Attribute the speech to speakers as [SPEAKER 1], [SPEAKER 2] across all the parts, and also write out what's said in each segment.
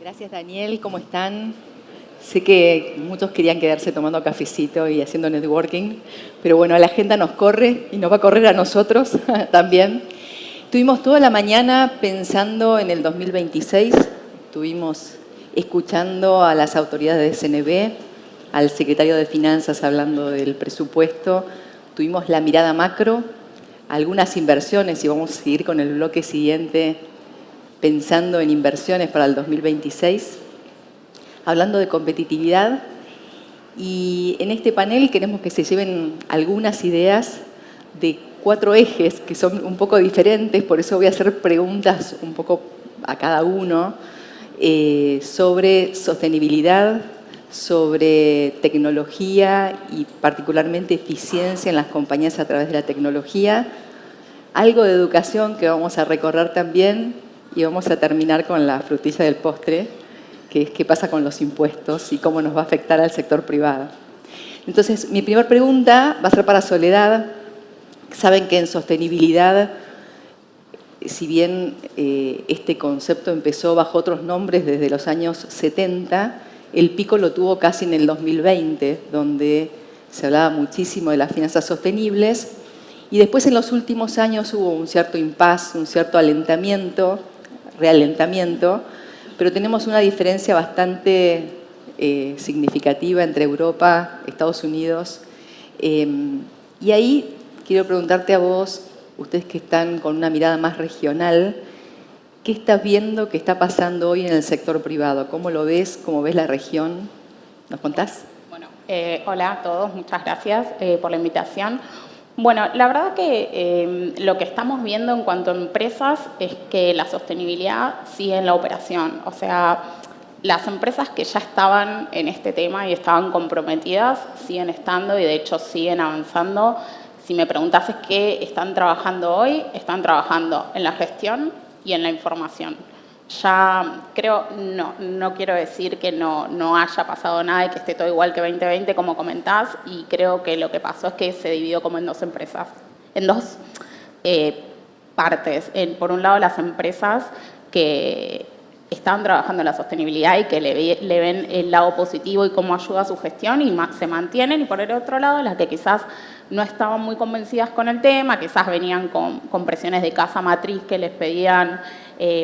[SPEAKER 1] Gracias, Daniel. ¿Cómo están? Sé que muchos querían quedarse tomando cafecito y haciendo networking, pero bueno, la agenda nos corre y nos va a correr a nosotros también. Estuvimos toda la mañana pensando en el 2026, estuvimos escuchando a las autoridades de CNB, al secretario de Finanzas hablando del presupuesto, tuvimos la mirada macro, algunas inversiones y vamos a seguir con el bloque siguiente pensando en inversiones para el 2026, hablando de competitividad. Y en este panel queremos que se lleven algunas ideas de 4 ejes que son un poco diferentes, por eso voy a hacer preguntas un poco a cada uno sobre sostenibilidad, sobre tecnología y particularmente eficiencia en las compañías a través de la tecnología, algo de educación que vamos a recorrer también y vamos a terminar con la frutilla del postre, que es qué pasa con los impuestos y cómo nos va a afectar al sector privado. Entonces, mi primera pregunta va a ser para Soledad. Saben que en sostenibilidad, si bien este concepto empezó bajo otros nombres desde los años 70, el pico lo tuvo casi en el 2020, donde se hablaba muchísimo de las finanzas sostenibles, y después en los últimos años hubo un cierto impasse, un cierto realentamiento, pero tenemos una diferencia bastante significativa entre Europa, Estados Unidos, y ahí quiero preguntarte a vos, ustedes que están con una mirada más regional, ¿qué estás viendo que está pasando hoy en el sector privado? ¿Cómo lo ves? ¿Cómo ves la región? ¿Nos contás?
[SPEAKER 2] Bueno, hola a todos, muchas gracias por la invitación. Bueno, la verdad que lo que estamos viendo en cuanto a empresas es que la sostenibilidad sigue en la operación. O sea, las empresas que ya estaban en este tema y estaban comprometidas siguen estando y de hecho siguen avanzando. Si me preguntases qué están trabajando hoy, están trabajando en la gestión y en la información. Ya creo, no quiero decir que no haya pasado nada y que esté todo igual que 2020, como comentás, y creo que lo que pasó es que se dividió como en dos empresas, en dos partes. Por un lado, las empresas que están trabajando en la sostenibilidad y que le ven el lado positivo y cómo ayuda a su gestión y se mantienen, y por el otro lado, las que quizás no estaban muy convencidas con el tema, quizás venían con presiones de casa matriz que les pedían,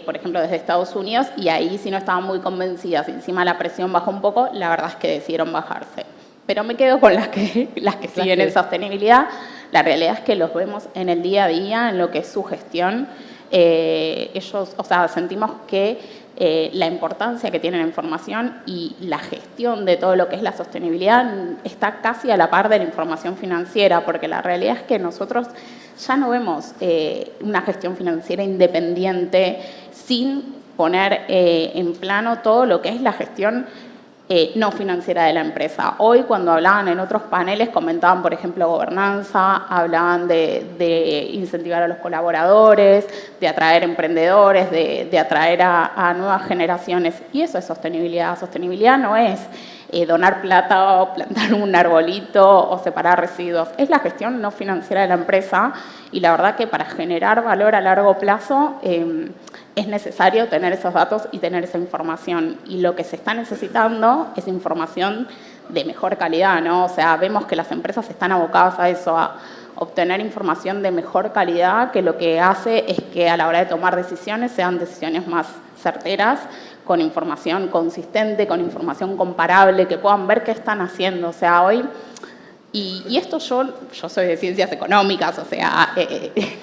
[SPEAKER 2] por ejemplo, desde Estados Unidos, y ahí si no estaban muy convencidas, y encima la presión bajó un poco, la verdad es que decidieron bajarse. Pero me quedo con las que siguen en sostenibilidad. La realidad es que los vemos en el día a día, en lo que es su gestión. Ellos, o sea, sentimos que la importancia que tiene la información y la gestión de todo lo que es la sostenibilidad está casi a la par de la información financiera, porque la realidad es que nosotros ya no vemos una gestión financiera independiente sin poner en plano todo lo que es la gestión no financiera de la empresa. Hoy, cuando hablaban en otros paneles, comentaban, por ejemplo, gobernanza, hablaban de incentivar a los colaboradores, de atraer emprendedores, de atraer a nuevas generaciones. Y eso es sostenibilidad. Sostenibilidad no es donar plata o plantar un arbolito o separar residuos. Es la gestión no financiera de la empresa, y la verdad que para generar valor a largo plazo es necesario tener esos datos y tener esa información. Y lo que se está necesitando es información de mejor calidad, ¿no? O sea, vemos que las empresas están abocadas a eso, a obtener información de mejor calidad, que lo que hace es que a la hora de tomar decisiones sean decisiones más certeras, con información consistente, con información comparable, que puedan ver qué están haciendo. O sea, hoy, y esto yo soy de ciencias económicas, o sea,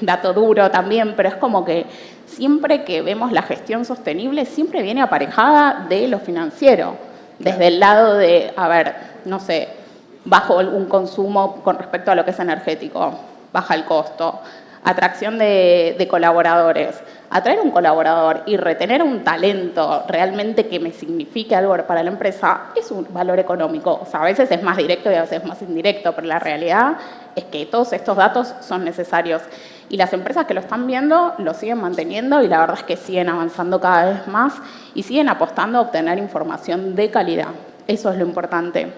[SPEAKER 2] dato duro también, pero es como que siempre que vemos la gestión sostenible, siempre viene aparejada de lo financiero, desde el lado de, a ver, no sé, bajo algún consumo con respecto a lo que es energético, baja el costo, atracción de colaboradores. Atraer un colaborador y retener un talento realmente que me signifique algo para la empresa es un valor económico. O sea, a veces es más directo y a veces es más indirecto, pero la realidad es que todos estos datos son necesarios. Y las empresas que lo están viendo lo siguen manteniendo, y la verdad es que siguen avanzando cada vez más y siguen apostando a obtener información de calidad. Eso es lo importante.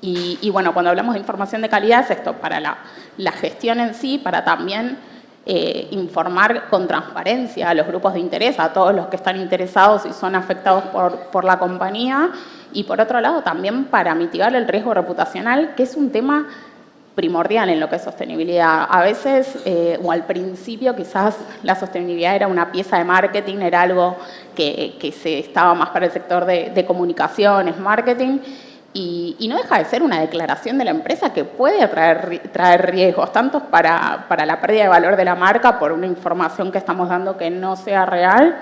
[SPEAKER 2] Y bueno, cuando hablamos de información de calidad es esto, para la gestión en sí, para también informar con transparencia a los grupos de interés, a todos los que están interesados y son afectados por la compañía, y por otro lado también para mitigar el riesgo reputacional, que es un tema primordial en lo que es sostenibilidad. A veces, o al principio, quizás la sostenibilidad era una pieza de marketing, era algo que se estaba más para el sector de comunicaciones, marketing, y no deja de ser una declaración de la empresa que puede traer riesgos, tanto para la pérdida de valor de la marca por una información que estamos dando que no sea real,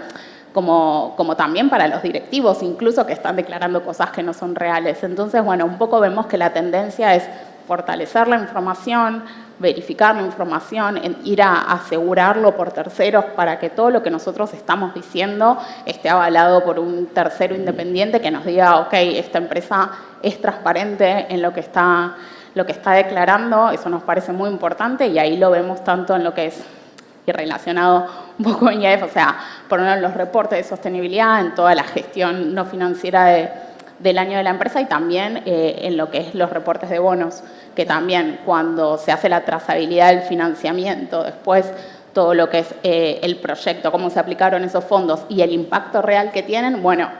[SPEAKER 2] como también para los directivos, incluso que están declarando cosas que no son reales. Entonces, bueno, un poco vemos que la tendencia es fortalecer la información, verificar la información, ir a asegurarlo por terceros para que todo lo que nosotros estamos diciendo esté avalado por un tercero independiente que nos diga, ok, esta empresa es transparente en lo que está declarando. Eso nos parece muy importante y ahí lo vemos tanto en lo que es, y relacionado un poco con IAF, o sea, por uno de los reportes de sostenibilidad, en toda la gestión no financiera del año de la empresa y también en lo que es los reportes de bonos, que también cuando se hace la trazabilidad del financiamiento, después todo lo que es el proyecto, cómo se aplicaron esos fondos y el impacto real que tienen, bueno,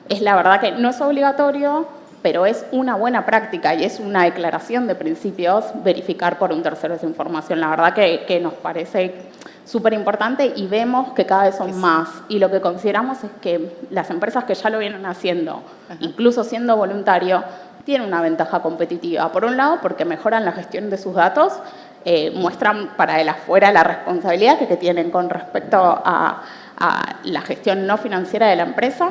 [SPEAKER 2] es la verdad que no es obligatorio, pero es una buena práctica y es una declaración de principios verificar por un tercero esa información. La verdad que nos parece súper importante y vemos que cada vez son más. Y lo que consideramos es que las empresas que ya lo vienen haciendo, incluso siendo voluntario, tienen una ventaja competitiva. Por un lado, porque mejoran la gestión de sus datos, muestran para el afuera la responsabilidad que tienen con respecto a la gestión no financiera de la empresa.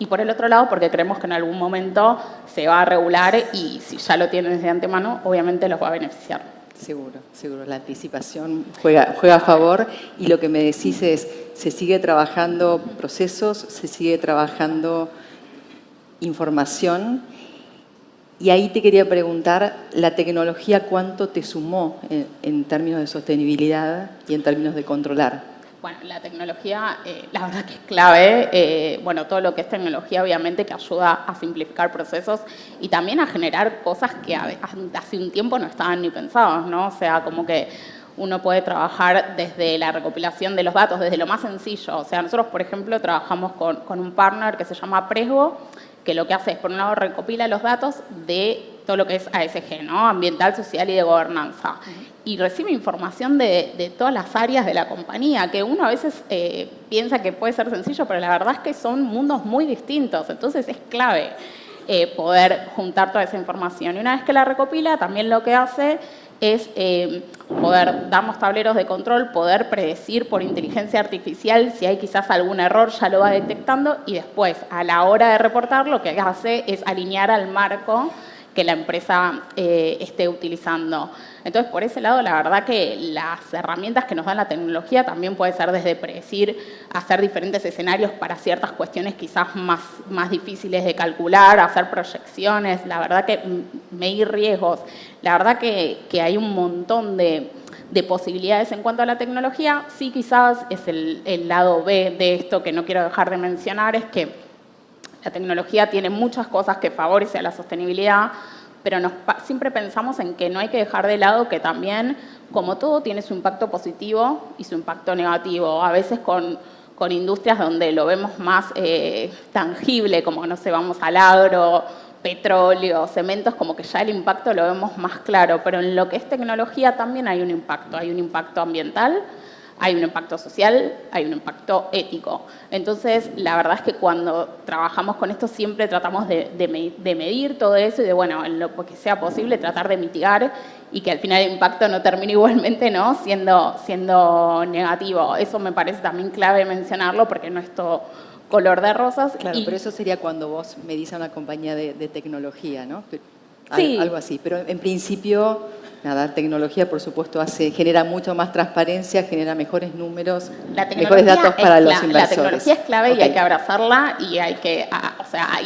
[SPEAKER 2] Y por el otro lado, porque creemos que en algún momento se va a regular y si ya lo tienen desde antemano, obviamente los va a beneficiar.
[SPEAKER 1] Seguro, seguro. La anticipación juega a favor y lo que me decís es, se sigue trabajando procesos, se sigue trabajando información y ahí te quería preguntar, ¿la tecnología cuánto te sumó en términos de sostenibilidad y en términos de controlar?
[SPEAKER 2] Bueno, la tecnología, la verdad que es clave. Bueno, todo lo que es tecnología, obviamente, que ayuda a simplificar procesos y también a generar cosas que hace un tiempo no estaban ni pensadas, ¿no? O sea, como que uno puede trabajar desde la recopilación de los datos, desde lo más sencillo. O sea, nosotros, por ejemplo, trabajamos con un partner que se llama Presgo, que lo que hace es, por un lado, recopila los datos de todo lo que es ASG, ¿no? Ambiental, social y de gobernanza. Y recibe información de todas las áreas de la compañía, que uno a veces piensa que puede ser sencillo, pero la verdad es que son mundos muy distintos. Entonces es clave poder juntar toda esa información. Y una vez que la recopila, también lo que hace es poder darnos tableros de control, poder predecir por inteligencia artificial si hay quizás algún error, ya lo va detectando y después, a la hora de reportar, lo que hace es alinear al marco que la empresa esté utilizando. Entonces, por ese lado, la verdad que las herramientas que nos da la tecnología también puede ser desde predecir, hacer diferentes escenarios para ciertas cuestiones quizás más difíciles de calcular, hacer proyecciones, la verdad que medir riesgos. La verdad que hay un montón de posibilidades en cuanto a la tecnología. Sí, quizás es el lado B de esto que no quiero dejar de mencionar, es que la tecnología tiene muchas cosas que favorecen a la sostenibilidad, pero siempre pensamos en que no hay que dejar de lado que también, como todo, tiene su impacto positivo y su impacto negativo. A veces con industrias donde lo vemos más tangible, como, no sé, vamos al agro, petróleo, cementos, como que ya el impacto lo vemos más claro, pero en lo que es tecnología también hay un impacto ambiental, hay un impacto social, hay un impacto ético. Entonces, la verdad es que cuando trabajamos con esto siempre tratamos de medir todo eso y de, bueno, en lo que sea posible, tratar de mitigar y que al final el impacto no termine igualmente, ¿no?, siendo negativo. Eso me parece también clave mencionarlo porque no es todo color de rosas.
[SPEAKER 1] Claro, pero eso sería cuando vos medís a una compañía de tecnología, ¿no?
[SPEAKER 2] Sí.
[SPEAKER 1] Algo así, pero en principio... Nada, tecnología, por supuesto, genera mucho más transparencia, genera mejores números, mejores datos para los inversores.
[SPEAKER 2] La tecnología es clave y hay que abrazarla y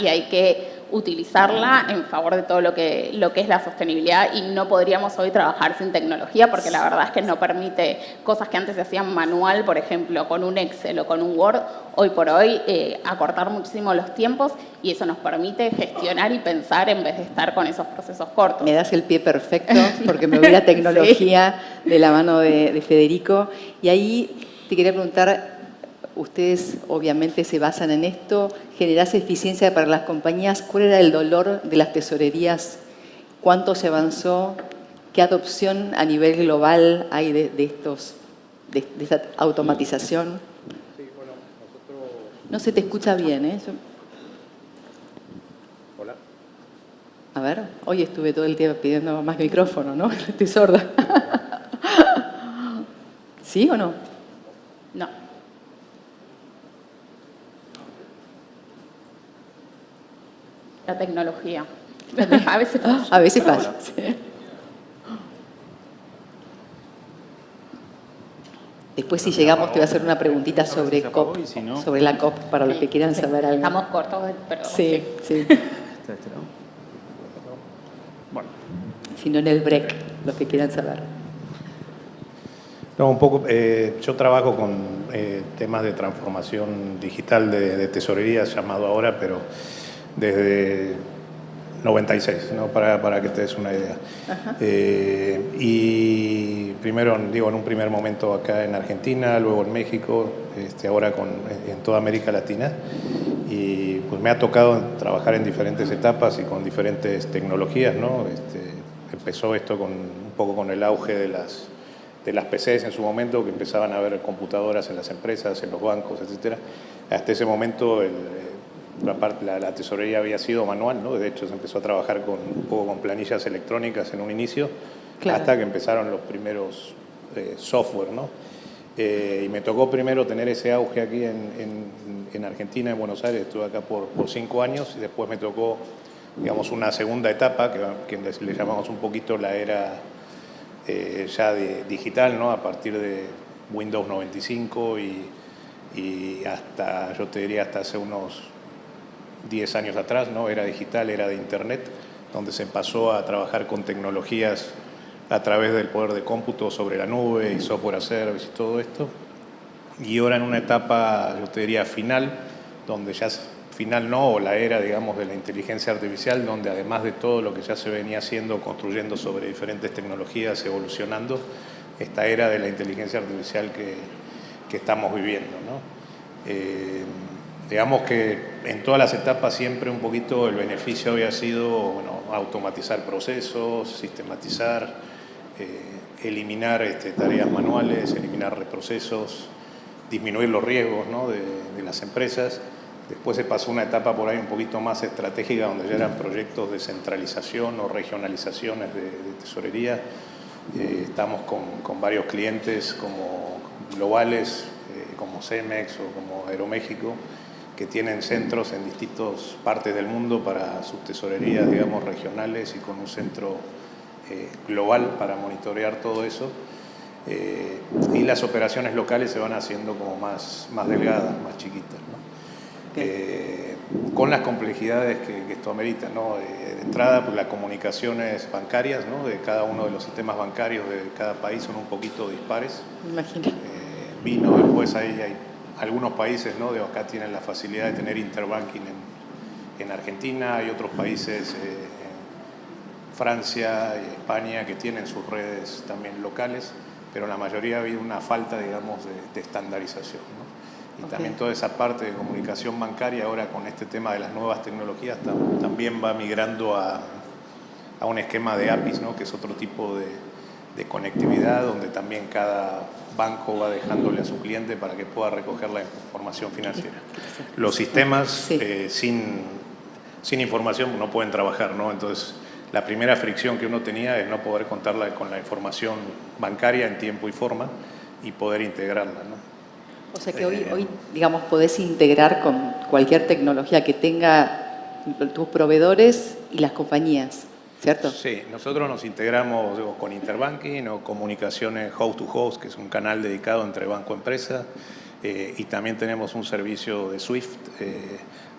[SPEAKER 2] hay que utilizarla en favor de todo lo que es la sostenibilidad, y no podríamos hoy trabajar sin tecnología, porque la verdad es que no permite cosas que antes se hacían manual, por ejemplo, con un Excel o con un Word, hoy por hoy acortar muchísimo los tiempos, y eso nos permite gestionar y pensar en vez de estar con esos procesos cortos.
[SPEAKER 1] Me das el pie perfecto, porque me voy a tecnología sí. De la mano de Federico. Y ahí te quería preguntar, ustedes obviamente se basan en esto, generás eficiencia para las compañías. ¿Cuál era el dolor de las tesorerías? ¿Cuánto se avanzó? ¿Qué adopción a nivel global hay de esta automatización?
[SPEAKER 3] Sí, bueno, nosotros...
[SPEAKER 1] No se te escucha bien, ¿eh?
[SPEAKER 3] Hola.
[SPEAKER 1] A ver, hoy estuve todo el día pidiendo más micrófono, ¿no? Estoy sorda. ¿Sí o no?
[SPEAKER 2] No. La tecnología. A veces falla.
[SPEAKER 1] A veces falla, sí. Después, si llegamos, te voy a hacer una preguntita sobre COP, sobre la COP, para los que quieran saber algo.
[SPEAKER 2] Estamos cortos, pero
[SPEAKER 1] sí. Sí.
[SPEAKER 3] Bueno.
[SPEAKER 1] Si no, en el break, los que quieran saber.
[SPEAKER 3] No, un poco, yo trabajo con temas de transformación digital de tesorería, llamado ahora, pero desde 96, ¿no? Para que te des una idea. Y primero, digo, en un primer momento acá en Argentina, luego en México, ahora en toda América Latina. Y pues me ha tocado trabajar en diferentes etapas y con diferentes tecnologías, ¿no? Empezó esto un poco con el auge de las PCs en su momento, que empezaban a haber computadoras en las empresas, en los bancos, etcétera. Hasta ese momento la tesorería había sido manual, ¿no? De hecho, se empezó a trabajar un poco con planillas electrónicas en un inicio, claro, hasta que empezaron los primeros software, ¿no? Y me tocó primero tener ese auge aquí en Argentina, en Buenos Aires. Estuve acá por 5 años, y después me tocó, digamos, una segunda etapa que le llamamos un poquito la era ya digital, ¿no? A partir de Windows 95 y hasta, yo te diría, hasta hace unos 10 años atrás, ¿no? Era digital, era de Internet, donde se pasó a trabajar con tecnologías a través del poder de cómputo sobre la nube y software as a service y todo esto. Y ahora en una etapa, yo te diría, final, donde ya final no, o la era, digamos, de la inteligencia artificial, donde además de todo lo que ya se venía haciendo, construyendo sobre diferentes tecnologías, evolucionando, esta era de la inteligencia artificial que estamos viviendo, ¿no? Digamos que en todas las etapas siempre un poquito el beneficio había sido, bueno, automatizar procesos, sistematizar, eliminar tareas manuales, eliminar reprocesos, disminuir los riesgos, ¿no? de las empresas. Después se pasó una etapa por ahí un poquito más estratégica, donde ya eran proyectos de centralización o regionalizaciones de tesorería. Estamos con varios clientes como globales, como Cemex o como Aeroméxico, que tienen centros en distintas partes del mundo para sus tesorerías, digamos, regionales, y con un centro global para monitorear todo eso. Y las operaciones locales se van haciendo como más delgadas, más chiquitas, ¿no? Con las complejidades que esto amerita, ¿no? De entrada, pues las comunicaciones bancarias, ¿no? De cada uno de los sistemas bancarios de cada país son un poquito dispares.
[SPEAKER 1] Me imagino.
[SPEAKER 3] Vino después, ahí hay algunos países, ¿no? De acá tienen la facilidad de tener interbanking en Argentina, hay otros países, Francia y España, que tienen sus redes también locales, pero la mayoría ha habido una falta, digamos, de estandarización, ¿no? Y también toda esa parte de comunicación bancaria ahora con este tema de las nuevas tecnologías también va migrando a un esquema de APIs, ¿no? Que es otro tipo de conectividad, donde también cada banco va dejándole a su cliente para que pueda recoger la información financiera. Los sistemas sin información no pueden trabajar, ¿no? Entonces, la primera fricción que uno tenía es no poder contarla con la información bancaria en tiempo y forma y poder integrarla, ¿no?
[SPEAKER 1] O sea que hoy, digamos, podés integrar con cualquier tecnología que tenga tus proveedores y las compañías, ¿cierto?
[SPEAKER 3] Sí, nosotros nos integramos con Interbanking o comunicaciones host to host, que es un canal dedicado entre banco y empresa, y también tenemos un servicio de SWIFT,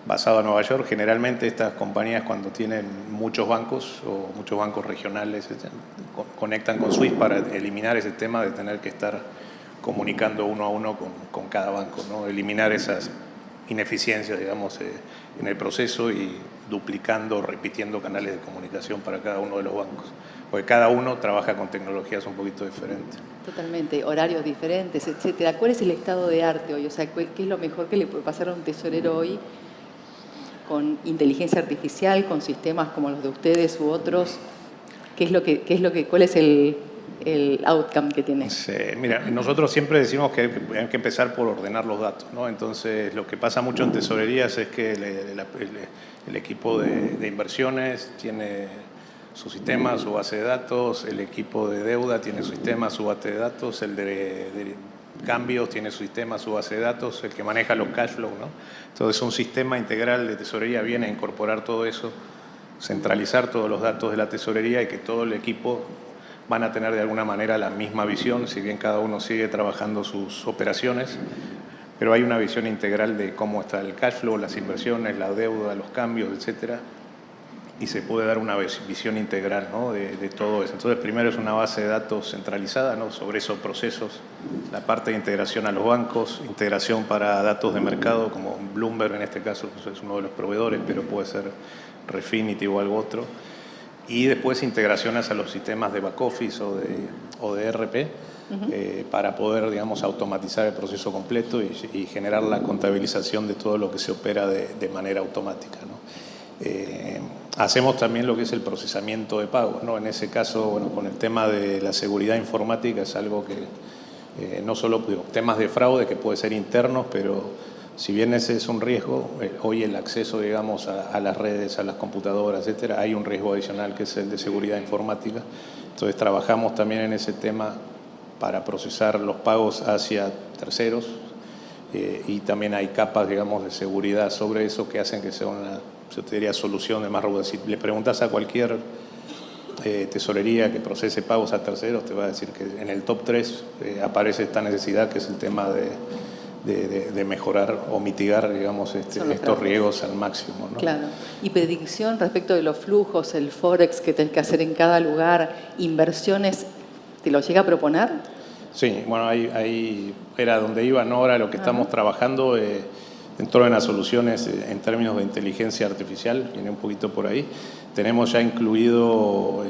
[SPEAKER 3] basado en Nueva York. Generalmente estas compañías, cuando tienen muchos bancos o muchos bancos regionales, conectan con Swift para eliminar ese tema de tener que estar comunicando uno a uno con cada banco, ¿no? Eliminar esas ineficiencias, digamos, en el proceso y duplicando, repitiendo canales de comunicación para cada uno de los bancos. Porque cada uno trabaja con tecnologías un poquito diferentes.
[SPEAKER 1] Totalmente, horarios diferentes, etcétera. ¿Cuál es el estado de arte hoy? O sea, ¿qué es lo mejor que le puede pasar a un tesorero hoy con inteligencia artificial, con sistemas como los de ustedes u otros? ¿Cuál es el outcome que tiene?
[SPEAKER 3] Sí, mira, nosotros siempre decimos que hay que empezar por ordenar los datos, ¿no? Entonces, lo que pasa mucho en tesorerías es que el equipo de inversiones tiene su sistema, su base de datos, el equipo de deuda tiene su sistema, su base de datos, el de cambios tiene su sistema, su base de datos, el que maneja los cash flow, ¿no? Entonces, un sistema integral de tesorería viene a incorporar todo eso, centralizar todos los datos de la tesorería y que todo el equipo van a tener de alguna manera la misma visión, si bien cada uno sigue trabajando sus operaciones, pero hay una visión integral de cómo está el cash flow, las inversiones, la deuda, los cambios, etcétera, y se puede dar una visión integral, ¿no? de todo eso. Entonces, primero es una base de datos centralizada, ¿no? Sobre esos procesos, la parte de integración a los bancos, integración para datos de mercado, como Bloomberg en este caso es uno de los proveedores, pero puede ser Refinitiv o algo otro. Y después integraciones a los sistemas de back office o de ERP para poder, digamos, automatizar el proceso completo y generar la contabilización de todo lo que se opera de manera automática, ¿no? Hacemos también lo que es el procesamiento de pagos, ¿no? En ese caso, bueno, con el tema de la seguridad informática es algo que no solo temas de fraude que puede ser internos, pero si bien ese es un riesgo, hoy el acceso, digamos, a las redes, a las computadoras, etcétera, hay un riesgo adicional que es el de seguridad informática. Entonces trabajamos también en ese tema para procesar los pagos hacia terceros y también hay capas, digamos, de seguridad sobre eso que hacen que sea una, yo te diría, solución de más robustez. Si le preguntas a cualquier tesorería que procese pagos a terceros, te va a decir que en el top 3 aparece esta necesidad, que es el tema de mejorar o mitigar, digamos, estos riesgos al máximo, ¿no?
[SPEAKER 1] Claro. Y predicción respecto de los flujos, el forex que tenés que hacer en cada lugar, inversiones, ¿te lo llega a proponer?
[SPEAKER 3] Sí, bueno, ahí era donde iba, ¿no? Ahora lo que estamos trabajando dentro de las soluciones en términos de inteligencia artificial, viene un poquito por ahí. Tenemos ya incluido,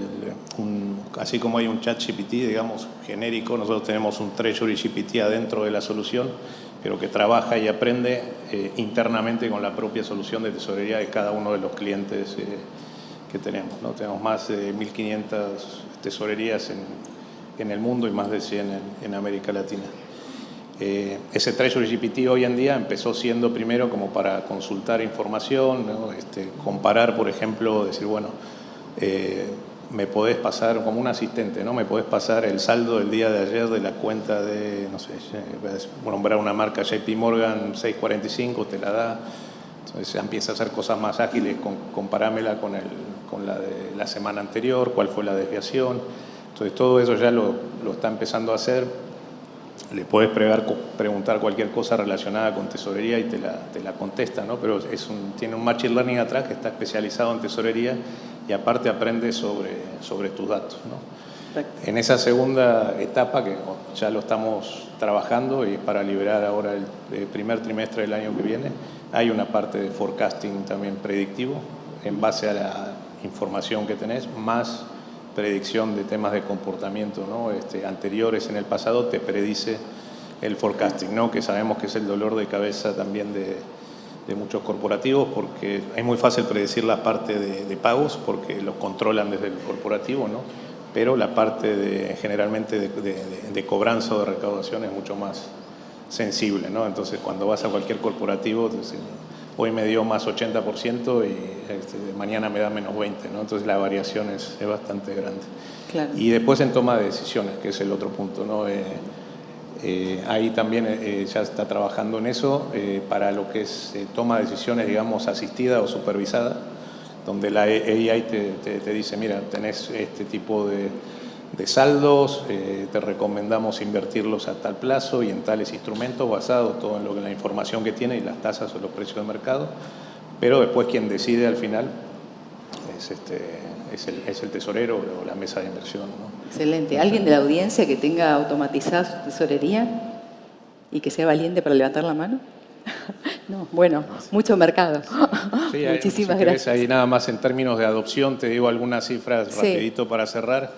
[SPEAKER 3] así como hay un ChatGPT, digamos, genérico, nosotros tenemos un Treasury GPT adentro de la solución, pero que trabaja y aprende internamente con la propia solución de tesorería de cada uno de los clientes que tenemos, ¿no? Tenemos más de 1.500 tesorerías en el mundo y más de 100 en América Latina. Ese Treasury GPT hoy en día empezó siendo primero como para consultar información, ¿no? Comparar, por ejemplo, decir, bueno, me podés pasar, como un asistente, ¿no? Me podés pasar el saldo del día de ayer de la cuenta de, no sé, voy a nombrar una marca JP Morgan 645, te la da. Entonces empieza a hacer cosas más ágiles, comparámela con la de la semana anterior, cuál fue la desviación. Entonces todo eso ya lo está empezando a hacer. Le puedes preguntar cualquier cosa relacionada con tesorería y te la contesta, ¿no? Pero tiene un machine learning atrás que está especializado en tesorería y aparte aprende sobre tus datos, ¿no? En esa segunda etapa, que ya lo estamos trabajando y es para liberar ahora el primer trimestre del año que viene, hay una parte de forecasting también predictivo en base a la información que tenés, más predicción de temas de comportamiento, ¿no? Anteriores en el pasado, te predice el forecasting, ¿no? Que sabemos que es el dolor de cabeza también de muchos corporativos, porque es muy fácil predecir la parte de pagos porque los controlan desde el corporativo, ¿no? Pero la parte generalmente de cobranza o de recaudación es mucho más sensible, ¿no? Entonces cuando vas a cualquier corporativo, hoy me dio más 80% y mañana me da menos 20%, ¿no? Entonces la variación es bastante grande.
[SPEAKER 1] Claro.
[SPEAKER 3] Y después en toma de decisiones, que es el otro punto, ¿no? Ahí también ya está trabajando en eso para lo que es toma de decisiones, digamos, asistida o supervisada, donde la AI te dice, mira, tenés este tipo de saldos, te recomendamos invertirlos a tal plazo y en tales instrumentos basados todo en la información que tiene y las tasas o los precios de mercado, pero después quien decide al final es el tesorero o la mesa de inversión, ¿no?
[SPEAKER 1] Excelente. ¿Alguien de la audiencia que tenga automatizada su tesorería y que sea valiente para levantar la mano? No, bueno, mucho mercado.
[SPEAKER 3] Sí,
[SPEAKER 1] Muchísimas
[SPEAKER 3] si querés,
[SPEAKER 1] gracias.
[SPEAKER 3] ahí nada más en términos de adopción, te digo algunas cifras
[SPEAKER 1] Sí.
[SPEAKER 3] rapidito para cerrar.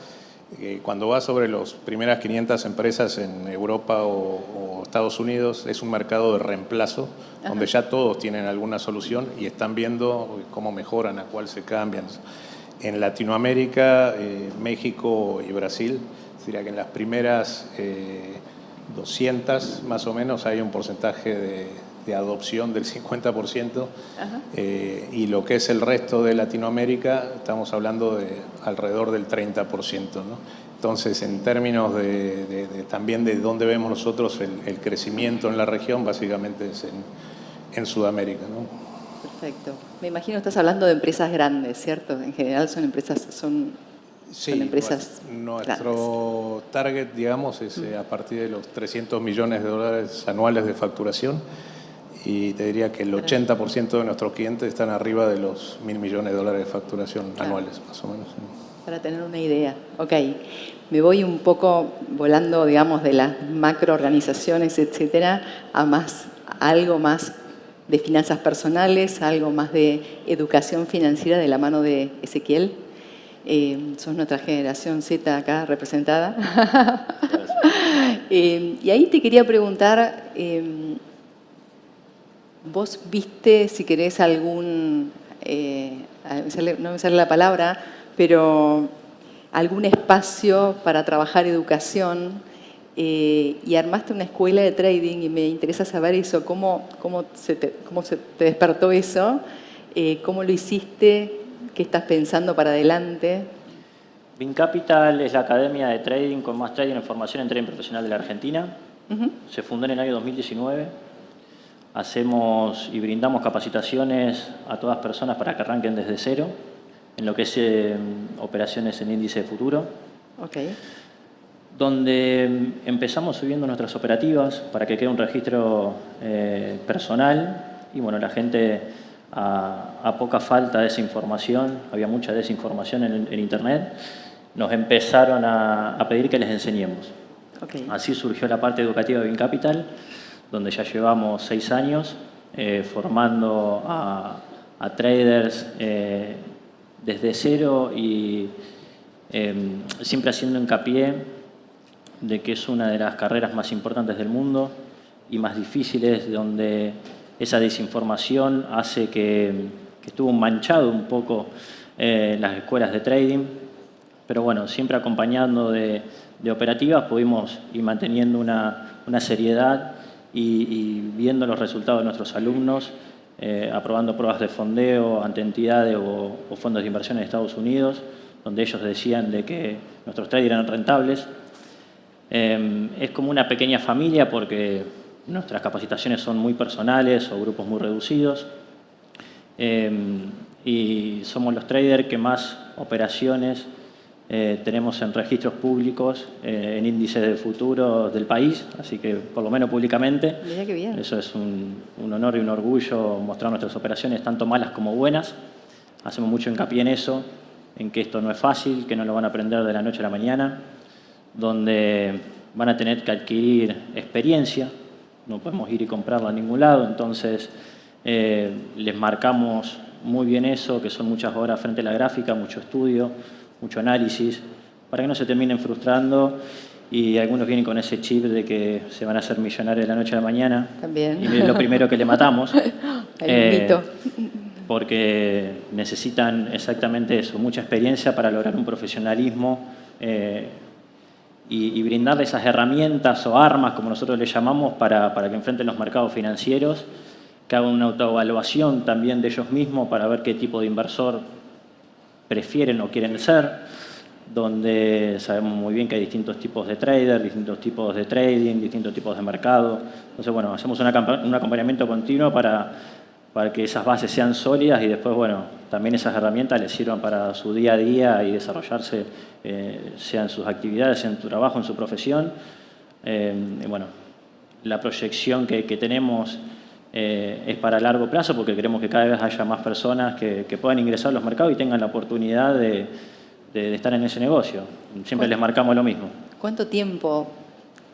[SPEAKER 3] Cuando vas sobre las primeras 500 empresas en Europa o Estados Unidos, es un mercado de reemplazo, donde ya todos tienen alguna solución y están viendo cómo mejoran, a cuál se cambian. En Latinoamérica, México y Brasil, diría que en las primeras 200 más o menos hay un porcentaje de adopción del 50%, y lo que es el resto de Latinoamérica estamos hablando de alrededor del 30%, ¿no? Entonces, en términos también de dónde vemos nosotros el crecimiento en la región, básicamente es en Sudamérica, ¿no?
[SPEAKER 1] Perfecto. Me imagino que estás hablando de empresas grandes, ¿cierto? En general son empresas, son empresas
[SPEAKER 3] nuestro target, digamos, es a partir de los 300 millones de dólares anuales de facturación, y te diría que el 80% de nuestros clientes están arriba de los 1.000 millones de dólares de facturación anuales, más o menos.
[SPEAKER 1] Para tener una idea. Ok, me voy un poco volando, digamos, de las macroorganizaciones, etcétera, a algo más de finanzas personales, algo más de educación financiera de la mano de Ezequiel. Sos nuestra generación Z acá representada. Y ahí te quería preguntar, ¿vos viste, si querés, no me sale la palabra, pero algún espacio para trabajar educación, y armaste una escuela de trading y me interesa saber eso, cómo se te despertó eso, cómo lo hiciste, qué estás pensando para adelante?
[SPEAKER 4] Vincapital es la academia de trading con más trading en formación en trading profesional de la Argentina. Se fundó en el año 2019. Hacemos y brindamos capacitaciones a todas personas para que arranquen desde cero en lo que es operaciones en índice de futuro.
[SPEAKER 1] Okay.
[SPEAKER 4] Donde empezamos subiendo nuestras operativas para que quede un registro personal, y bueno, la gente a poca falta de esa información, había mucha desinformación en internet, nos empezaron a pedir que les enseñemos.
[SPEAKER 1] Okay.
[SPEAKER 4] Así surgió la parte educativa de Vincapital, donde ya llevamos 6 años formando a traders desde cero, y siempre haciendo hincapié de que es una de las carreras más importantes del mundo y más difíciles, donde esa desinformación hace que estuvo manchado un poco las escuelas de trading, pero bueno, siempre acompañando de operativas pudimos ir manteniendo una seriedad y viendo los resultados de nuestros alumnos, aprobando pruebas de fondeo ante entidades o fondos de inversión en Estados Unidos, donde ellos decían de que nuestros traders eran rentables. Es como una pequeña familia porque nuestras capacitaciones son muy personales o grupos muy reducidos, y somos los traders que más operaciones tenemos en registros públicos, en índices de futuro del país, así que por lo menos públicamente.
[SPEAKER 1] Mirá qué bien.
[SPEAKER 4] Eso es un honor y un orgullo, mostrar nuestras operaciones tanto malas como buenas. Hacemos mucho hincapié en eso, en que esto no es fácil, que no lo van a aprender de la noche a la mañana, donde van a tener que adquirir experiencia, no podemos ir y comprarla a ningún lado, entonces les marcamos muy bien eso, que son muchas horas frente a la gráfica, mucho estudio, mucho análisis, para que no se terminen frustrando, y algunos vienen con ese chip de que se van a hacer millonarios de la noche a la mañana.
[SPEAKER 1] También.
[SPEAKER 4] Y es lo primero que le matamos.
[SPEAKER 1] Hay un mito.
[SPEAKER 4] Porque necesitan exactamente eso, mucha experiencia para lograr un profesionalismo, y brindarle esas herramientas o armas, como nosotros le llamamos, para que enfrenten los mercados financieros, que hagan una autoevaluación también de ellos mismos para ver qué tipo de inversor prefieren o quieren ser, donde sabemos muy bien que hay distintos tipos de traders, distintos tipos de trading, distintos tipos de mercado. Entonces, bueno, hacemos un acompañamiento continuo para que esas bases sean sólidas, y después, bueno, también esas herramientas les sirvan para su día a día y desarrollarse, sea en sus actividades, sea en su trabajo, en su profesión. Y bueno, la proyección que tenemos es para largo plazo porque queremos que cada vez haya más personas que puedan ingresar a los mercados y tengan la oportunidad de estar en ese negocio. Siempre les marcamos lo mismo.
[SPEAKER 1] ¿Cuánto tiempo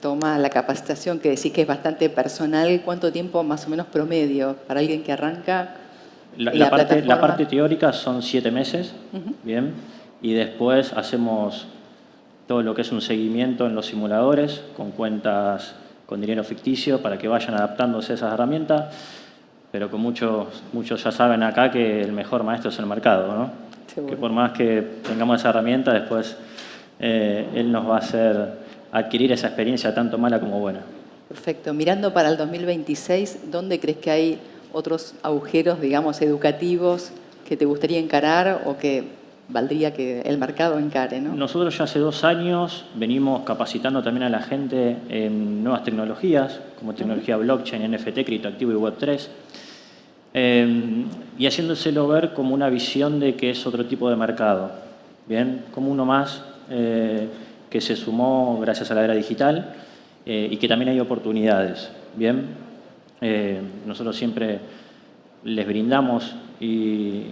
[SPEAKER 1] toma la capacitación, que decís que es bastante personal? ¿Cuánto tiempo más o menos promedio para alguien que arranca?
[SPEAKER 4] La parte teórica son 7 meses, ¿bien? Y después hacemos todo lo que es un seguimiento en los simuladores, con cuentas con dinero ficticio, para que vayan adaptándose a esas herramientas, pero con muchos ya saben acá que el mejor maestro es el mercado, ¿no? Seguro. Que por más que tengamos esa herramienta, después él nos va a hacer adquirir esa experiencia tanto mala como buena.
[SPEAKER 1] Perfecto. Mirando para el 2026, ¿dónde crees que hay otros agujeros, digamos, educativos que te gustaría encarar o que valdría que el mercado encare, ¿no?
[SPEAKER 4] Nosotros ya hace 2 años venimos capacitando también a la gente en nuevas tecnologías, como tecnología blockchain, NFT, criptoactivo y Web3, y haciéndoselo ver como una visión de que es otro tipo de mercado, ¿bien? Como uno más que se sumó gracias a la era digital y que también hay oportunidades, ¿bien? Nosotros siempre les brindamos y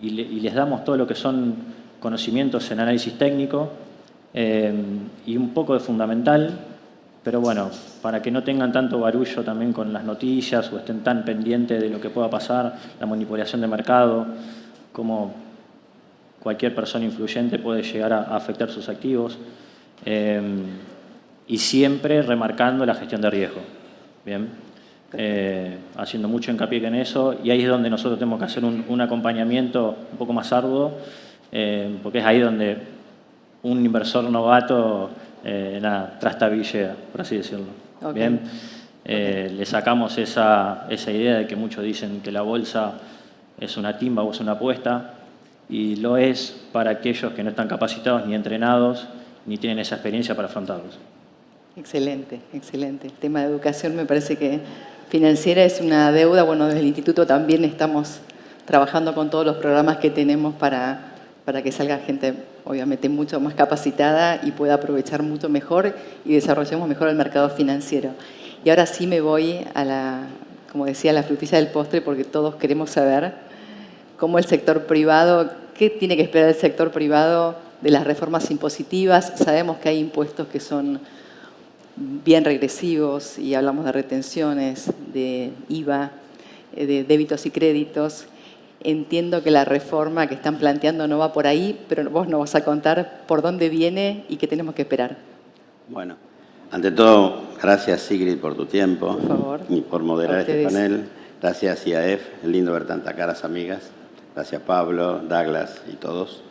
[SPEAKER 4] les damos todo lo que son conocimientos en análisis técnico y un poco de fundamental, pero bueno, para que no tengan tanto barullo también con las noticias o estén tan pendientes de lo que pueda pasar, la manipulación de mercado, como cualquier persona influyente puede llegar a afectar sus activos, y siempre remarcando la gestión de riesgo, ¿bien? Haciendo mucho hincapié en eso, y ahí es donde nosotros tenemos que hacer un acompañamiento un poco más arduo, porque es ahí donde un inversor novato trastabillea, por así decirlo. Okay. Bien, le sacamos esa idea de que muchos dicen que la bolsa es una timba o es una apuesta, y lo es para aquellos que no están capacitados ni entrenados ni tienen esa experiencia para afrontarlos.
[SPEAKER 1] Excelente, excelente. El tema de educación me parece que financiera es una deuda. Bueno, desde el instituto también estamos trabajando con todos los programas que tenemos para que salga gente, obviamente, mucho más capacitada y pueda aprovechar mucho mejor y desarrollemos mejor el mercado financiero. Y ahora sí me voy a como decía, la frutilla del postre, porque todos queremos saber cómo el sector privado, qué tiene que esperar el sector privado de las reformas impositivas. Sabemos que hay impuestos que son bien regresivos y hablamos de retenciones, de IVA, de débitos y créditos. Entiendo que la reforma que están planteando no va por ahí, pero vos nos vas a contar por dónde viene y qué tenemos que esperar.
[SPEAKER 5] Bueno, ante todo, gracias Sigrid por tu tiempo,
[SPEAKER 1] por favor,
[SPEAKER 5] y por moderar este panel. Gracias IAF, es lindo ver tantas caras amigas. Gracias Pablo, Douglas y todos.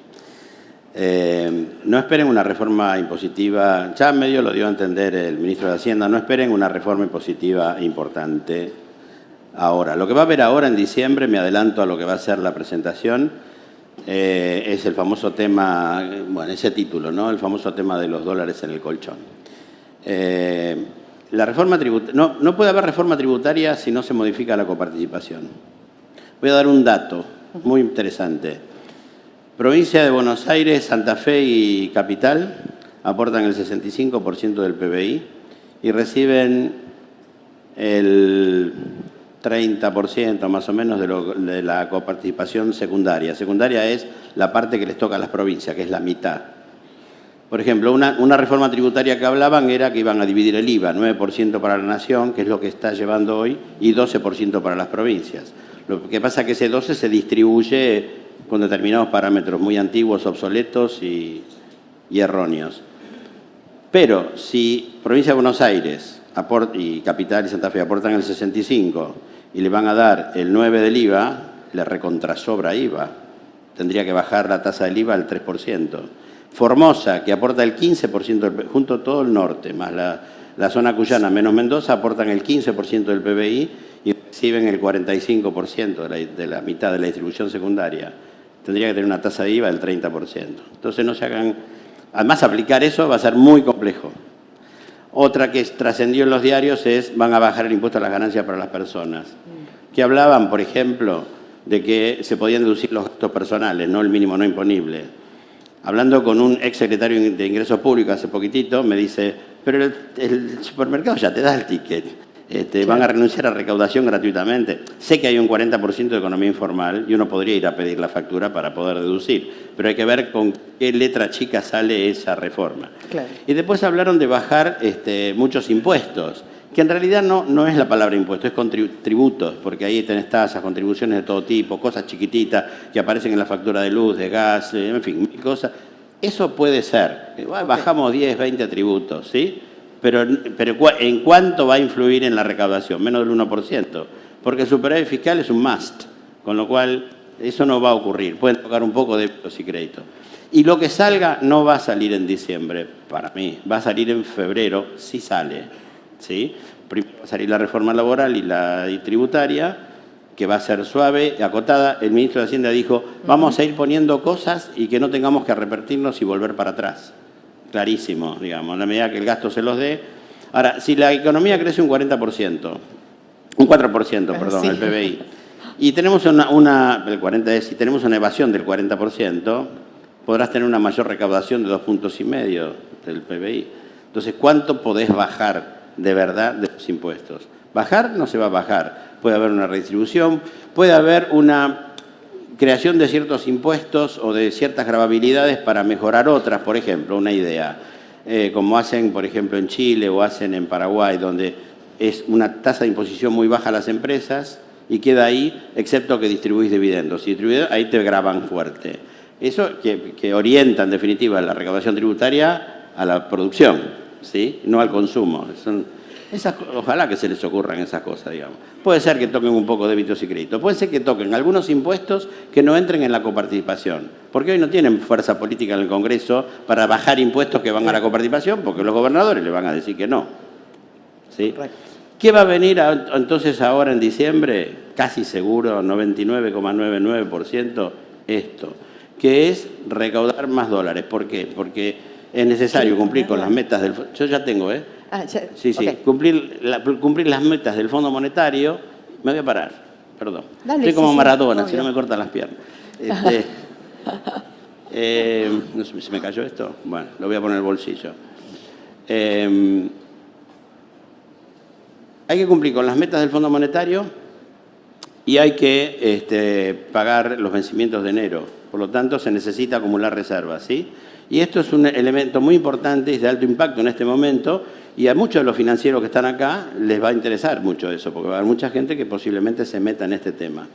[SPEAKER 5] No esperen una reforma impositiva, ya medio lo dio a entender el ministro de Hacienda, no esperen una reforma impositiva importante ahora. Lo que va a haber ahora en diciembre, me adelanto a lo que va a ser la presentación, es el famoso tema, bueno, ese título, ¿no? El famoso tema de los dólares en el colchón. La reforma no puede haber reforma tributaria si no se modifica la coparticipación. Voy a dar un dato muy interesante. Provincia de Buenos Aires, Santa Fe y Capital aportan el 65% del PBI y reciben el 30% más o menos de la coparticipación secundaria. Secundaria es la parte que les toca a las provincias, que es la mitad. Por ejemplo, una reforma tributaria que hablaban era que iban a dividir el IVA, 9% para la nación, que es lo que está llevando hoy, y 12% para las provincias. Lo que pasa es que ese 12 se distribuye con determinados parámetros muy antiguos, obsoletos y erróneos. Pero si Provincia de Buenos Aires y Capital y Santa Fe aportan el 65% y le van a dar el 9% del IVA, le recontrasobra IVA. Tendría que bajar la tasa del IVA al 3%. Formosa, que aporta el 15%, junto a todo el norte, más la zona cuyana menos Mendoza, aportan el 15% del PBI y reciben el 45% de la mitad de la distribución secundaria. Tendría que tener una tasa de IVA del 30%. Entonces no se hagan... Además, aplicar eso va a ser muy complejo. Otra que trascendió en los diarios es van a bajar el impuesto a las ganancias para las personas. Que hablaban, por ejemplo, de que se podían deducir los gastos personales, no el mínimo no imponible. Hablando con un ex secretario de Ingresos Públicos hace poquitito, me dice, pero el supermercado ya te da el ticket. Van a renunciar a recaudación gratuitamente. Sé que hay un 40% de economía informal y uno podría ir a pedir la factura para poder deducir, pero hay que ver con qué letra chica sale esa reforma.
[SPEAKER 1] Claro.
[SPEAKER 5] Y después hablaron de bajar muchos impuestos, que en realidad no es la palabra impuesto, es tributos, porque ahí tenés tasas, contribuciones de todo tipo, cosas chiquititas que aparecen en la factura de luz, de gas, en fin, mil cosas. Eso puede ser. Bajamos 10, 20 tributos, ¿sí? Pero ¿en cuánto va a influir en la recaudación? Menos del 1%, porque el superávit fiscal es un must, con lo cual eso no va a ocurrir. Pueden tocar un poco de débitos y créditos. Y lo que salga no va a salir en diciembre, para mí, va a salir en febrero, si sale, ¿sí? Primero va a salir la reforma laboral y la tributaria, que va a ser suave, acotada. El ministro de Hacienda dijo, vamos a ir poniendo cosas y que no tengamos que repetirnos y volver para atrás. Clarísimo, digamos, en la medida que el gasto se los dé. Ahora, si la economía crece un 40%, un 4%, perdón,
[SPEAKER 1] sí.
[SPEAKER 5] el PBI, y tenemos si tenemos una evasión del 40%, podrás tener una mayor recaudación de 2,5 puntos del PBI. Entonces, ¿cuánto podés bajar de verdad de los impuestos? Bajar no se va a bajar. Puede haber una redistribución, puede haber una creación de ciertos impuestos o de ciertas gravabilidades para mejorar otras. Por ejemplo, una idea, como hacen, por ejemplo, en Chile o hacen en Paraguay, donde es una tasa de imposición muy baja a las empresas y queda ahí, excepto que distribuís dividendos. Si distribuís, ahí te graban fuerte. Eso que orienta, en definitiva, la recaudación tributaria a la producción, ¿sí? No al consumo. Ojalá que se les ocurran esas cosas, digamos. Puede ser que toquen un poco débitos y créditos. Puede ser que toquen algunos impuestos que no entren en la coparticipación. Porque hoy no tienen fuerza política en el Congreso para bajar impuestos que van a la coparticipación, porque los gobernadores le van a decir que no. ¿Sí? ¿Qué va a venir entonces ahora en diciembre? Casi seguro, 99,99%, esto, que es recaudar más dólares. ¿Por qué? Porque es necesario cumplir con las metas del... Yo ya tengo, ¿eh? Sí,
[SPEAKER 1] okay.
[SPEAKER 5] cumplir las metas del Fondo Monetario. Me voy a parar, perdón.
[SPEAKER 1] Dale,
[SPEAKER 5] estoy como Maradona,
[SPEAKER 1] obvio.
[SPEAKER 5] si no me cortan las piernas. No sé, ¿se me cayó esto? Bueno, lo voy a poner en el bolsillo. Hay que cumplir con las metas del Fondo Monetario y hay que pagar los vencimientos de enero. Por lo tanto, se necesita acumular reservas, ¿sí? Y esto es un elemento muy importante y de alto impacto en este momento, y a muchos de los financieros que están acá les va a interesar mucho eso, porque va a haber mucha gente que posiblemente se meta en este tema.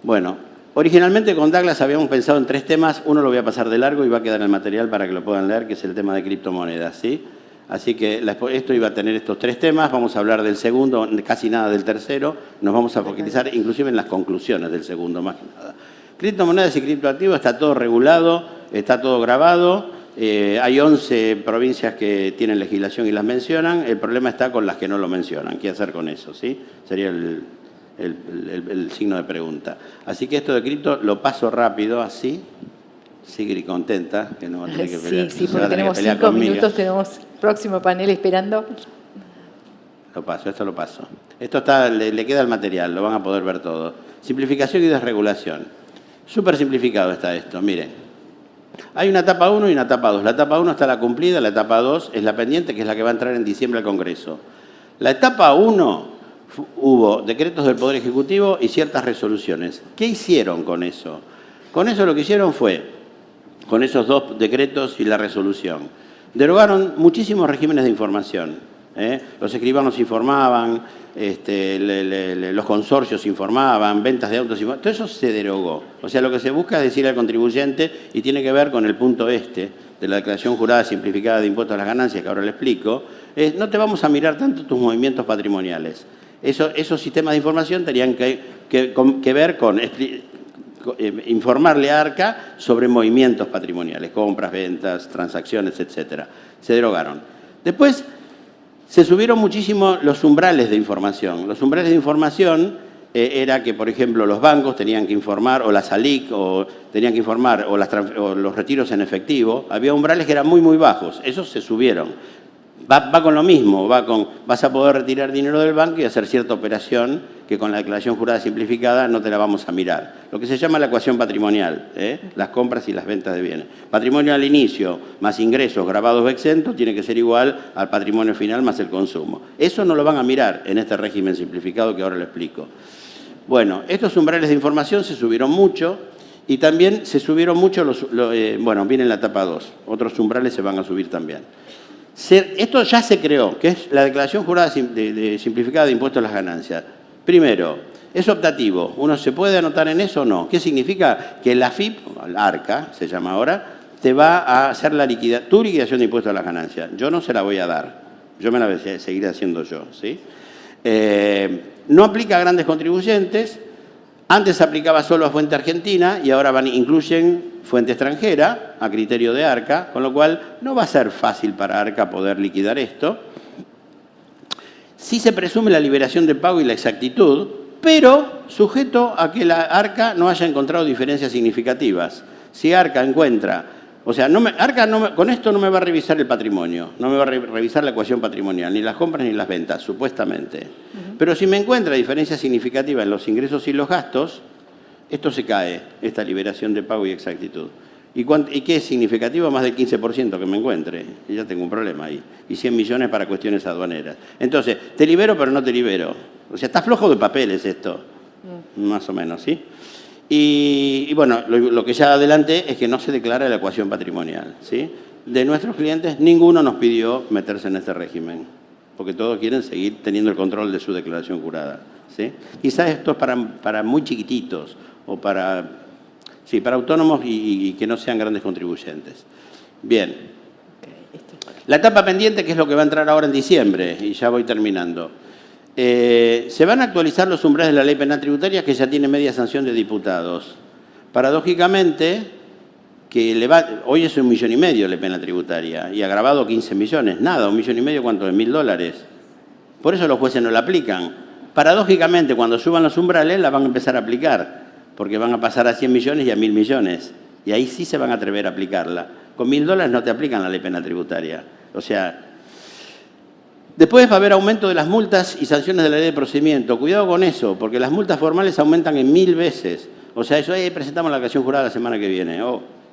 [SPEAKER 5] Bueno, originalmente con Douglas habíamos pensado en 3 temas, uno lo voy a pasar de largo y va a quedar en el material para que lo puedan leer, que es el tema de criptomonedas, ¿sí? Así que esto iba a tener estos 3 temas, vamos a hablar del segundo, casi nada del tercero, nos vamos a focalizar inclusive en las conclusiones del segundo, más que nada. Criptomonedas y criptoactivos, está todo regulado, está todo grabado, hay 11 provincias que tienen legislación y las mencionan, el problema está con las que no lo mencionan. ¿Qué hacer con eso? ¿Sí? Sería el signo de pregunta. Así que esto de cripto lo paso rápido, así. Sigrid contenta, que no va a tener que pelear.
[SPEAKER 1] Sí, porque tenemos 5 minutos, tenemos próximo panel esperando.
[SPEAKER 5] Esto lo paso. Esto le queda el material, lo van a poder ver todo. Simplificación y desregulación. Súper simplificado está esto, miren. Hay una etapa 1 y una etapa 2. La etapa 1 está la cumplida, la etapa 2 es la pendiente, que es la que va a entrar en diciembre al Congreso. La etapa 1 hubo decretos del Poder Ejecutivo y ciertas resoluciones. ¿Qué hicieron con eso? Con eso lo que hicieron fue, con esos 2 decretos y la resolución, derogaron muchísimos regímenes de información. Los escribanos informaban, los consorcios informaban, ventas de autos informaban, todo eso se derogó. O sea, lo que se busca es decir al contribuyente, y tiene que ver con el punto de la declaración jurada simplificada de impuestos a las ganancias, que ahora le explico, no te vamos a mirar tanto tus movimientos patrimoniales. Esos sistemas de información tenían que ver con informarle a ARCA sobre movimientos patrimoniales, compras, ventas, transacciones, etc. Se derogaron. Después se subieron muchísimo los umbrales de información. Los umbrales de información era que, por ejemplo, los bancos tenían que informar, o la SALIC, o tenían que informar, o los retiros en efectivo. Había umbrales que eran muy, muy bajos. Esos se subieron. Va con lo mismo, vas a poder retirar dinero del banco y hacer cierta operación que con la declaración jurada simplificada no te la vamos a mirar. Lo que se llama la ecuación patrimonial, las compras y las ventas de bienes. Patrimonio al inicio más ingresos grabados o exentos tiene que ser igual al patrimonio final más el consumo. Eso no lo van a mirar en este régimen simplificado que ahora lo explico. Bueno, estos umbrales de información se subieron mucho y también se subieron mucho bueno, viene en la etapa 2. Otros umbrales se van a subir también. Esto ya se creó, que es la declaración jurada simplificada de impuestos a las ganancias. Primero, es optativo. ¿Uno se puede anotar en eso o no? ¿Qué significa? Que la AFIP, la ARCA, se llama ahora, te va a hacer tu liquidación de impuestos a las ganancias. Yo no se la voy a dar. Yo me la voy a seguir haciendo yo, ¿sí? No aplica a grandes contribuyentes. Antes aplicaba solo a fuente argentina y ahora incluyen fuente extranjera a criterio de ARCA, con lo cual no va a ser fácil para ARCA poder liquidar esto. Sí se presume la liberación de pago y la exactitud, pero sujeto a que la ARCA no haya encontrado diferencias significativas. Si ARCA encuentra, o sea, con esto no me va a revisar el patrimonio, no me va a revisar la ecuación patrimonial, ni las compras ni las ventas, supuestamente. Pero si me encuentra diferencias significativas en los ingresos y los gastos, esto se cae, esta liberación de pago y exactitud. ¿Y qué es significativo? Más del 15% que me encuentre. Y ya tengo un problema ahí. Y 100 millones para cuestiones aduaneras. Entonces, te libero pero no te libero. O sea, está flojo de papeles esto. Más o menos, ¿sí? Y bueno, lo que ya adelanté es que no se declara la ecuación patrimonial, ¿sí? De nuestros clientes, ninguno nos pidió meterse en este régimen, porque todos quieren seguir teniendo el control de su declaración jurada, ¿sí? Quizás esto es para muy chiquititos o para autónomos y que no sean grandes contribuyentes. Bien. La etapa pendiente, que es lo que va a entrar ahora en diciembre, y ya voy terminando. Se van a actualizar los umbrales de la ley penal tributaria, que ya tiene media sanción de diputados. Paradójicamente, hoy es 1,5 millones la ley penal tributaria y agravado 15 millones. Nada, 1,5 millones, ¿cuánto? ¿En $1.000? Por eso los jueces no la aplican. Paradójicamente, cuando suban los umbrales, la van a empezar a aplicar, porque van a pasar a 100 millones y a 1.000 millones. Y ahí sí se van a atrever a aplicarla. Con $1.000 no te aplican la ley penal tributaria. O sea, después va a haber aumento de las multas y sanciones de la ley de procedimiento. Cuidado con eso, porque las multas formales aumentan en 1000 veces. O sea, eso presentamos la declaración jurada la semana que viene.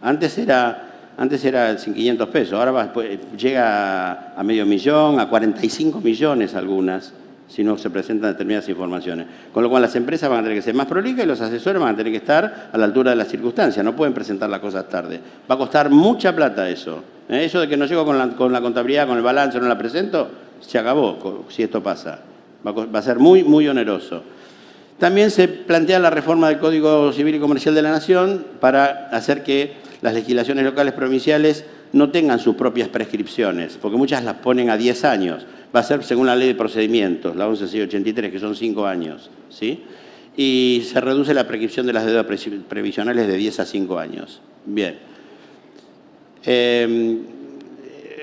[SPEAKER 5] Antes era 500 pesos, ahora llega a medio millón, a 45 millones algunas, si no se presentan determinadas informaciones. Con lo cual las empresas van a tener que ser más prolijas y los asesores van a tener que estar a la altura de las circunstancias. No pueden presentar las cosas tarde. Va a costar mucha plata eso. Eso de que no llego con la contabilidad, con el balance, no la presento, se acabó si esto pasa. Va a ser muy, muy oneroso. También se plantea la reforma del Código Civil y Comercial de la Nación para hacer que las legislaciones locales provinciales no tengan sus propias prescripciones, porque muchas las ponen a 10 años. Va a ser según la ley de procedimientos, la 11683, que son 5 años, ¿sí? Y se reduce la prescripción de las deudas previsionales de 10 a 5 años. Bien.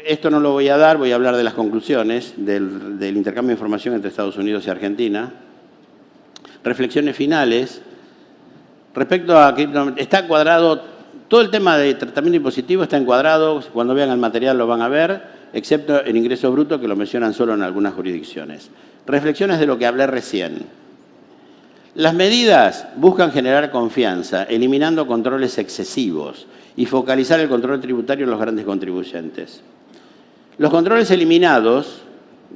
[SPEAKER 5] Esto no lo voy a dar, voy a hablar de las conclusiones del intercambio de información entre Estados Unidos y Argentina. Reflexiones finales. Respecto a que está encuadrado, todo el tema de tratamiento impositivo está encuadrado, cuando vean el material lo van a ver, excepto el ingreso bruto, que lo mencionan solo en algunas jurisdicciones. Reflexiones de lo que hablé recién. Las medidas buscan generar confianza, eliminando controles excesivos y focalizar el control tributario en los grandes contribuyentes. Los controles eliminados,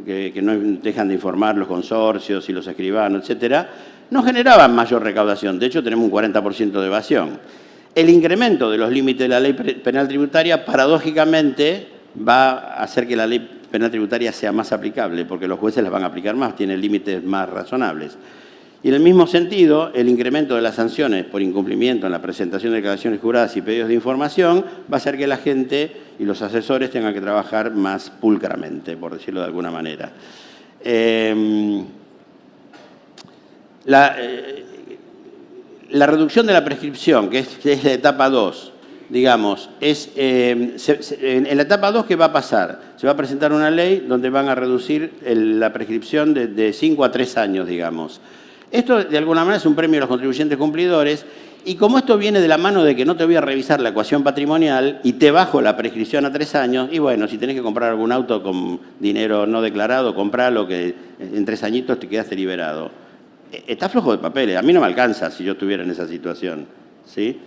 [SPEAKER 5] que no dejan de informar los consorcios y los escribanos, etcétera, no generaban mayor recaudación. De hecho, tenemos un 40% de evasión. El incremento de los límites de la ley penal tributaria, paradójicamente, va a hacer que la ley penal tributaria sea más aplicable, porque los jueces las van a aplicar más, tienen límites más razonables. Y en el mismo sentido, el incremento de las sanciones por incumplimiento en la presentación de declaraciones juradas y pedidos de información va a hacer que la gente y los asesores tengan que trabajar más pulcramente, por decirlo de alguna manera. La reducción de la prescripción, que es la etapa 2, digamos, en la etapa 2, ¿qué va a pasar? Se va a presentar una ley donde van a reducir la prescripción de 5 a 3 años, digamos. Esto, de alguna manera, es un premio a los contribuyentes cumplidores Y como esto viene de la mano de que no te voy a revisar la ecuación patrimonial y te bajo la prescripción a 3 años, y bueno, si tenés que comprar algún auto con dinero no declarado, compralo, que en 3 añitos te quedaste liberado. Está flojo de papeles, a mí no me alcanza si yo estuviera en esa situación, ¿sí?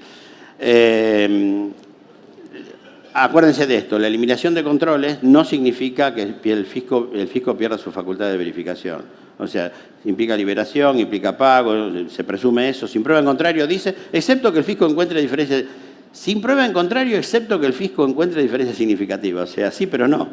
[SPEAKER 5] Acuérdense de esto, la eliminación de controles no significa que el fisco pierda su facultad de verificación. O sea, implica liberación, implica pago, se presume eso. Sin prueba en contrario, dice, excepto que el fisco encuentre diferencias. Sin prueba en contrario, excepto que el fisco encuentre diferencias significativas. O sea, sí, pero no.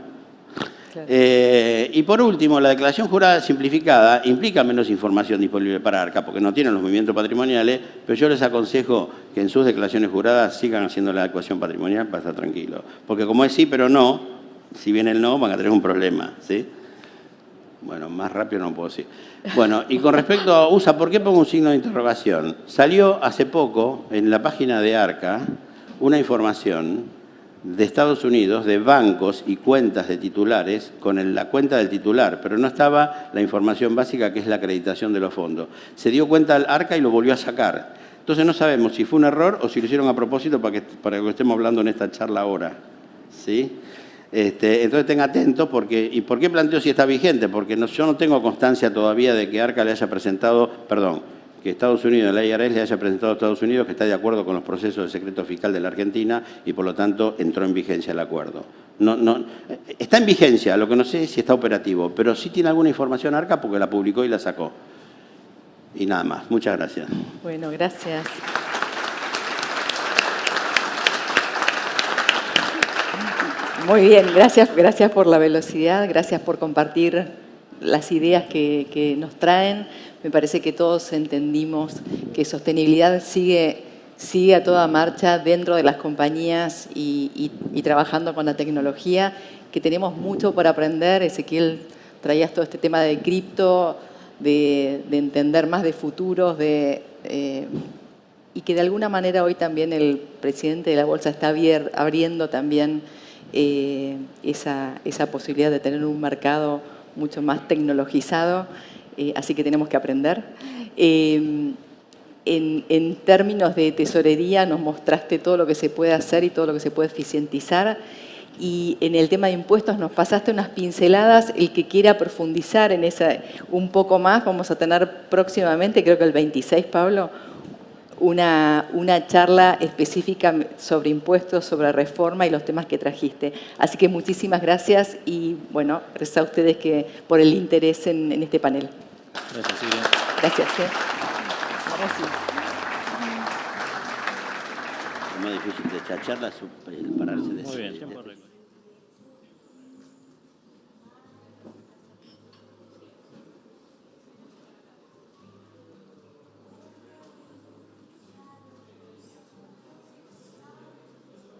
[SPEAKER 1] Claro.
[SPEAKER 5] Y por último, la declaración jurada simplificada implica menos información disponible para ARCA, porque no tienen los movimientos patrimoniales, pero yo les aconsejo que en sus declaraciones juradas sigan haciendo la adecuación patrimonial para estar tranquilos. Porque como es sí, pero no, si viene el no, van a tener un problema, ¿sí? Bueno, más rápido no puedo decir. Bueno, y con respecto a USA, ¿por qué pongo un signo de interrogación? Salió hace poco en la página de ARCA una información de Estados Unidos de bancos y cuentas de titulares con la cuenta del titular, pero no estaba la información básica que es la acreditación de los fondos. Se dio cuenta al ARCA y lo volvió a sacar. Entonces no sabemos si fue un error o si lo hicieron a propósito para que estemos hablando en esta charla ahora, ¿sí? Entonces tenga atento, porque, ¿y por qué planteo si está vigente? Porque yo no tengo constancia todavía de que ARCA le haya presentado, que Estados Unidos, la IRS le haya presentado a Estados Unidos que está de acuerdo con los procesos de secreto fiscal de la Argentina y por lo tanto entró en vigencia el acuerdo. Está en vigencia, lo que no sé es si está operativo, pero sí tiene alguna información ARCA porque la publicó y la sacó. Y nada más. Muchas gracias.
[SPEAKER 1] Bueno, gracias. Muy bien, gracias por la velocidad, gracias por compartir las ideas que nos traen. Me parece que todos entendimos que sostenibilidad sigue a toda marcha dentro de las compañías y trabajando con la tecnología, que tenemos mucho por aprender. Ezequiel, traías todo este tema de cripto, de entender más de futuros, y que de alguna manera hoy también el presidente de la Bolsa está abriendo también esa posibilidad de tener un mercado mucho más tecnologizado, así que tenemos que aprender. En términos de tesorería nos mostraste todo lo que se puede hacer y todo lo que se puede eficientizar, y en el tema de impuestos nos pasaste unas pinceladas. El que quiera profundizar en esa un poco más, vamos a tener próximamente, creo que el 26, Pablo, una charla específica sobre impuestos, sobre reforma y los temas que trajiste. Así que muchísimas gracias y, bueno, gracias a ustedes por el interés en este panel.
[SPEAKER 4] Gracias, Silvia.
[SPEAKER 1] Gracias. Gracias.
[SPEAKER 5] Lo más difícil de esta charla es pararse de
[SPEAKER 4] Muy bien,
[SPEAKER 5] sí.
[SPEAKER 4] tiempo récord.